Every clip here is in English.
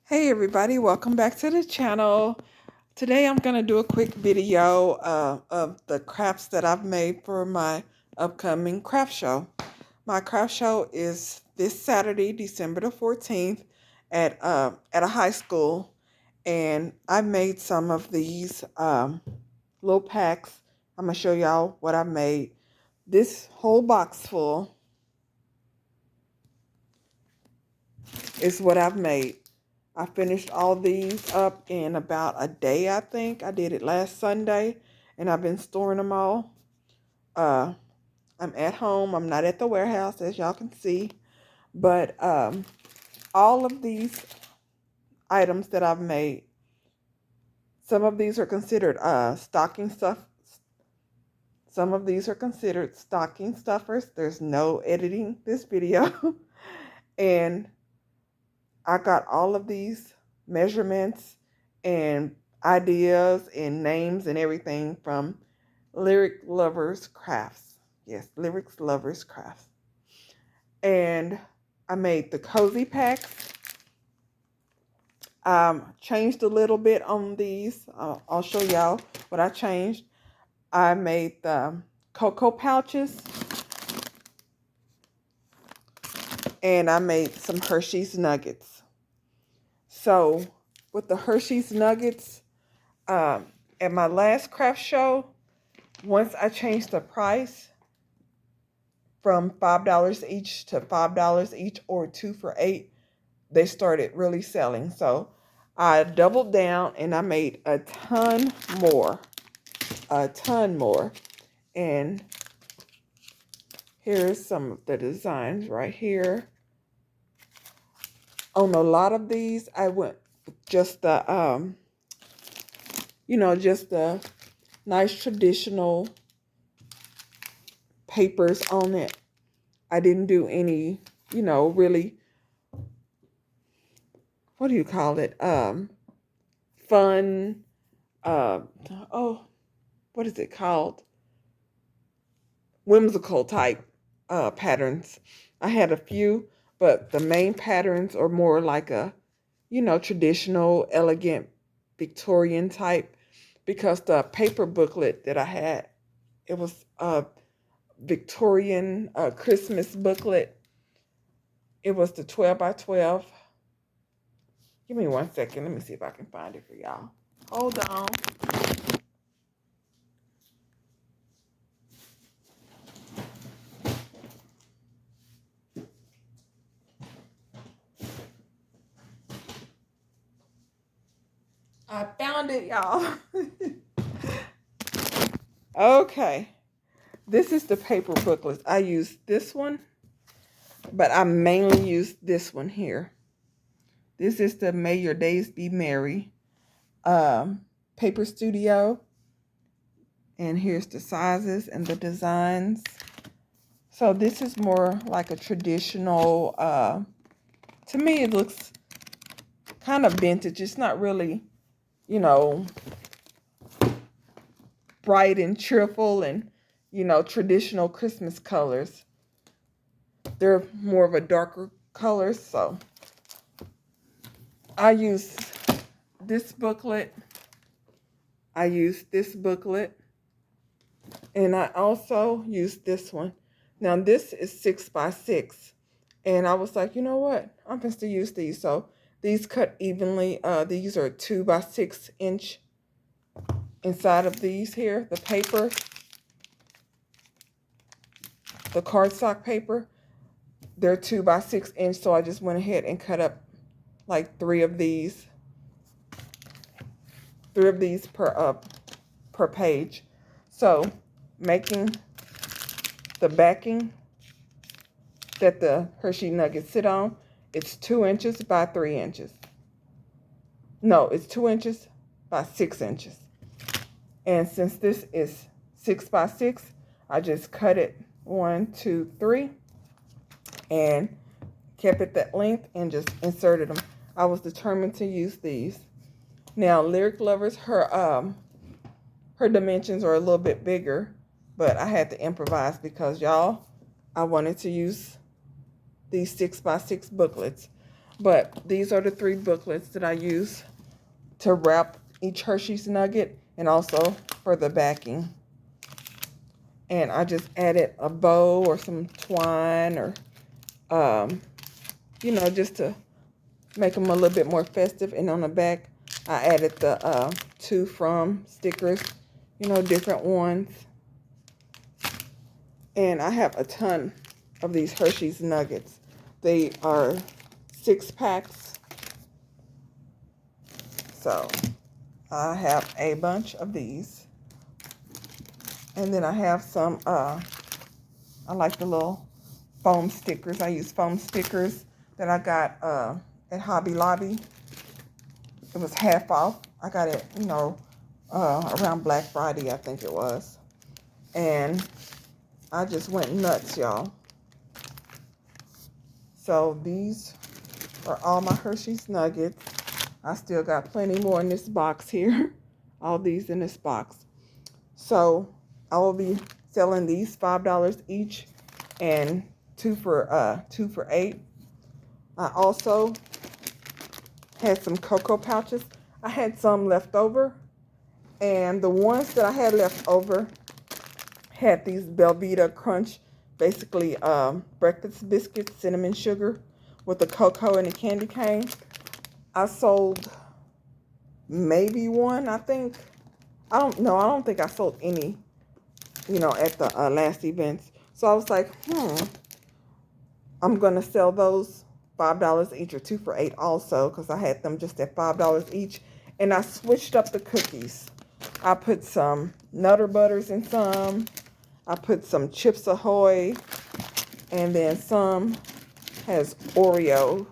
Hey everybody, welcome back to the channel. Today I'm going to do a quick video of the crafts that I've made for my upcoming craft show. My craft show is this Saturday, December the 14th at a high school, and I made some of these little packs. I'm going to show y'all what I made. This whole box full is what I've made. I finished all these up in about a day, I think. I did it last Sunday, and I've been storing them all. I'm at home. I'm not at the warehouse, as y'all can see. But all of these items that I've made, some of these are considered stocking stuff. Some of these are considered stocking stuffers. There's no editing this video. And I got all of these measurements and ideas and names and everything from Lyric Lovers Crafts. Yes, Lyrics Lovers Crafts. And I made the cozy packs. Changed a little bit on these. I'll show y'all what I changed. I made the cocoa pouches. And I made some Hershey's Nuggets. So with the Hershey's Nuggets, at my last craft show, once I changed the price from $5 each to $5 each or 2 for $8, they started really selling. So I doubled down and I made a ton more. And here's some of the designs right here. On a lot of these, I went with just the, just the nice traditional papers on it. I didn't do any, really, what do you call it? Fun, what is it called? Whimsical type patterns. I had a few, but the main patterns are more like a, traditional, elegant, Victorian type, because the paper booklet that I had, it was a Victorian Christmas booklet. It was the 12 by 12. Give me 1 second. Let me see if I can find it for y'all. Hold on. I found it, y'all. Okay. This is the paper booklet. I used this one, but I mainly used this one here. This is the May Your Days Be Merry paper studio. And here's the sizes and the designs. So this is more like a traditional, to me it looks kind of vintage. It's not really, bright and cheerful and, traditional Christmas colors. They're more of a darker color. So I use this booklet. I use this booklet. And I also use this one. Now this is 6 by 6. And I was like, you know what? I'm supposed to use these. So these cut evenly. These are 2 by 6 inch inside of these here. The paper, the cardstock paper, they're 2 by 6 inch. So I just went ahead and cut up like 3 of these. 3 of these per page. So making the backing that the Hershey Nuggets sit on, it's 2 inches by 3 inches. No, it's 2 inches by 6 inches. And since this is 6 by 6, I just cut it 1, 2, 3, and kept it that length and just inserted them. I was determined to use these. Now, Lyric Lovers, her dimensions are a little bit bigger, but I had to improvise because, y'all, I wanted to use these 6 by 6 booklets. But these are the 3 booklets that I use to wrap each Hershey's nugget and also for the backing. And I just added a bow or some twine or, just to make them a little bit more festive. And on the back, I added the to from stickers, different ones. And I have a ton of these Hershey's nuggets. They are 6 packs. So I have a bunch of these. And then I have some, I like the little foam stickers. I use foam stickers that I got at Hobby Lobby. It was half off. I got it, around Black Friday, I think it was. And I just went nuts, y'all. So these are all my Hershey's nuggets. I still got plenty more in this box here. All these in this box. So I will be selling these $5 each and 2 for $8. I also had some cocoa pouches. I had some left over, and the ones that I had left over had these Belvita Crunch, basically breakfast biscuits, cinnamon sugar with the cocoa and the candy cane. I sold maybe one, I think. I don't think I sold any, at the last events. So I was like, I'm going to sell those $5 each or 2 for $8 also, because I had them just at $5 each. And I switched up the cookies. I put some Nutter Butters in some. I put some Chips Ahoy. And then some has Oreo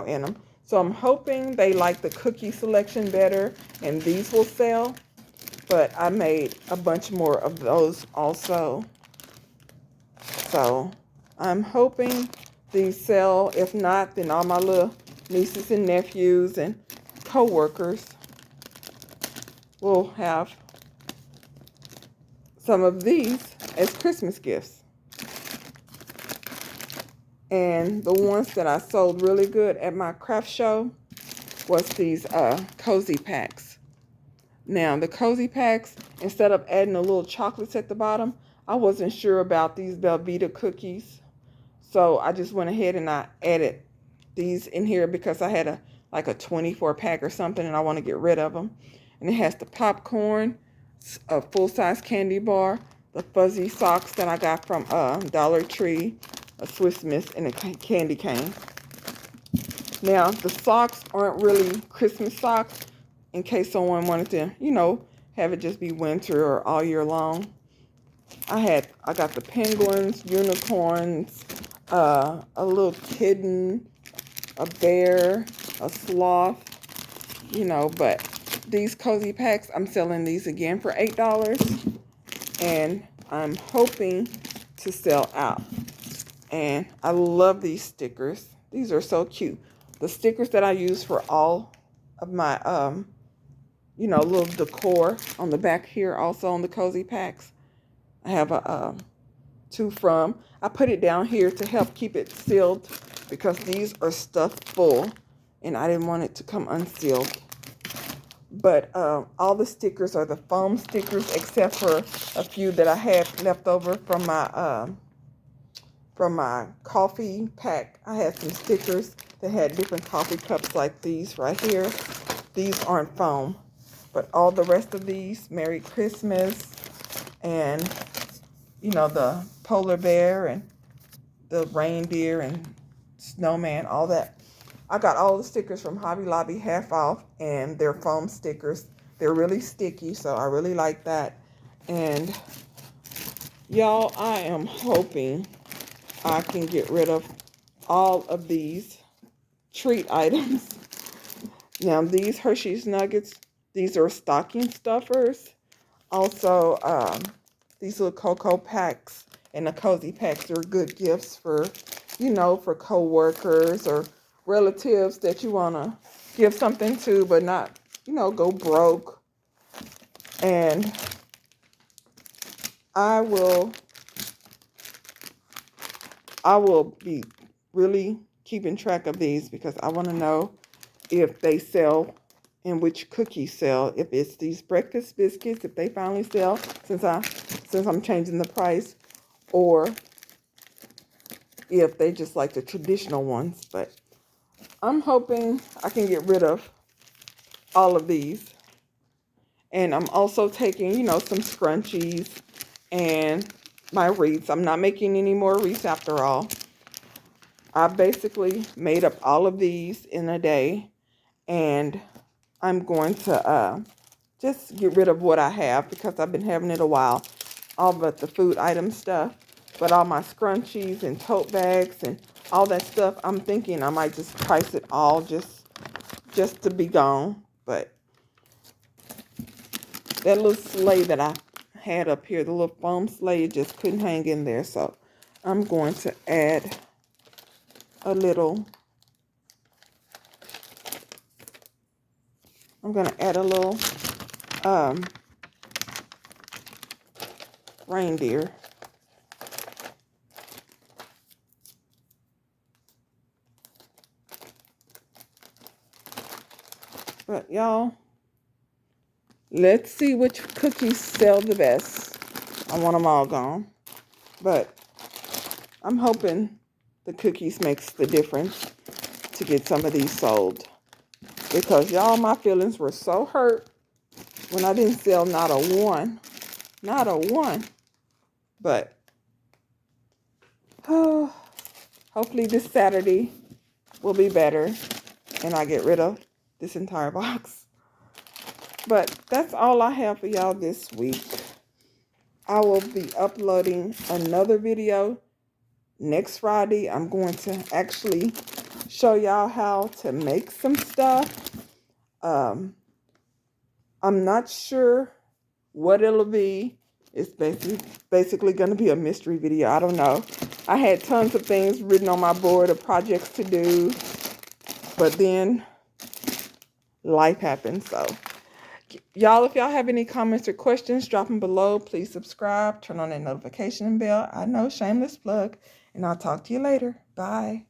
in them. So I'm hoping they like the cookie selection better and these will sell. But I made a bunch more of those also. So I'm hoping these sell. If not, then all my little nieces and nephews and co-workers will have some of these as Christmas gifts. And the ones that I sold really good at my craft show was these cozy packs. Now, the cozy packs, instead of adding the little chocolates at the bottom, I wasn't sure about these Belvita cookies. So I just went ahead and I added these in here because I had a 24 pack or something and I want to get rid of them. And it has the popcorn, a full-size candy bar, the fuzzy socks that I got from Dollar Tree, a Swiss Miss, and a candy cane. Now, the socks aren't really Christmas socks in case someone wanted to, have it just be winter or all year long. I got the penguins, unicorns, a little kitten, a bear, a sloth, but these cozy packs, I'm selling these again for $8. And I'm hoping to sell out. And I love these stickers. These are so cute. The stickers that I use for all of my, little decor on the back here, also on the cozy packs. I have a to from. I put it down here to help keep it sealed because these are stuffed full and I didn't want it to come unsealed. But all the stickers are the foam stickers except for a few that I had left over from my coffee pack. I had some stickers that had different coffee cups like these right here. These aren't foam. But all the rest of these, Merry Christmas and, the polar bear and the reindeer and snowman, all that. I got all the stickers from Hobby Lobby half off, and they're foam stickers. They're really sticky, so I really like that. And y'all, I am hoping I can get rid of all of these treat items. Now, these Hershey's Nuggets, these are stocking stuffers. Also, these little cocoa packs and the cozy packs are good gifts for, for co-workers or relatives that you want to give something to, but not, go broke. And I will be really keeping track of these because I want to know if they sell and which cookies sell. If it's these breakfast biscuits, if they finally sell since I'm changing the price, or if they just like the traditional ones. But I'm hoping I can get rid of all of these. And I'm also taking, some scrunchies and my wreaths. I'm not making any more wreaths after all. I basically made up all of these in a day, and I'm going to just get rid of what I have because I've been having it a while. All but the food item stuff, but all my scrunchies and tote bags and all that stuff, I'm thinking I might just price it all just to be gone. But that little sleigh that I had up here, the little foam sleigh, just couldn't hang in there. So I'm going to add a little, reindeer. But y'all, let's see which cookies sell the best. I want them all gone. But I'm hoping the cookies makes the difference to get some of these sold. Because y'all, my feelings were so hurt when I didn't sell not a one. Not a one. But hopefully this Saturday will be better and I get rid of this entire box. But that's all I have for y'all this week. I will be uploading another video next Friday. I'm going to actually show y'all how to make some stuff. I'm not sure what it'll be. It's basically going to be a mystery video. I don't know. I had tons of things written on my board of projects to do, but then life happened. So y'all, if y'all have any comments or questions, drop them below. Please subscribe, turn on that notification bell. I know, shameless plug, and I'll talk to you later. Bye.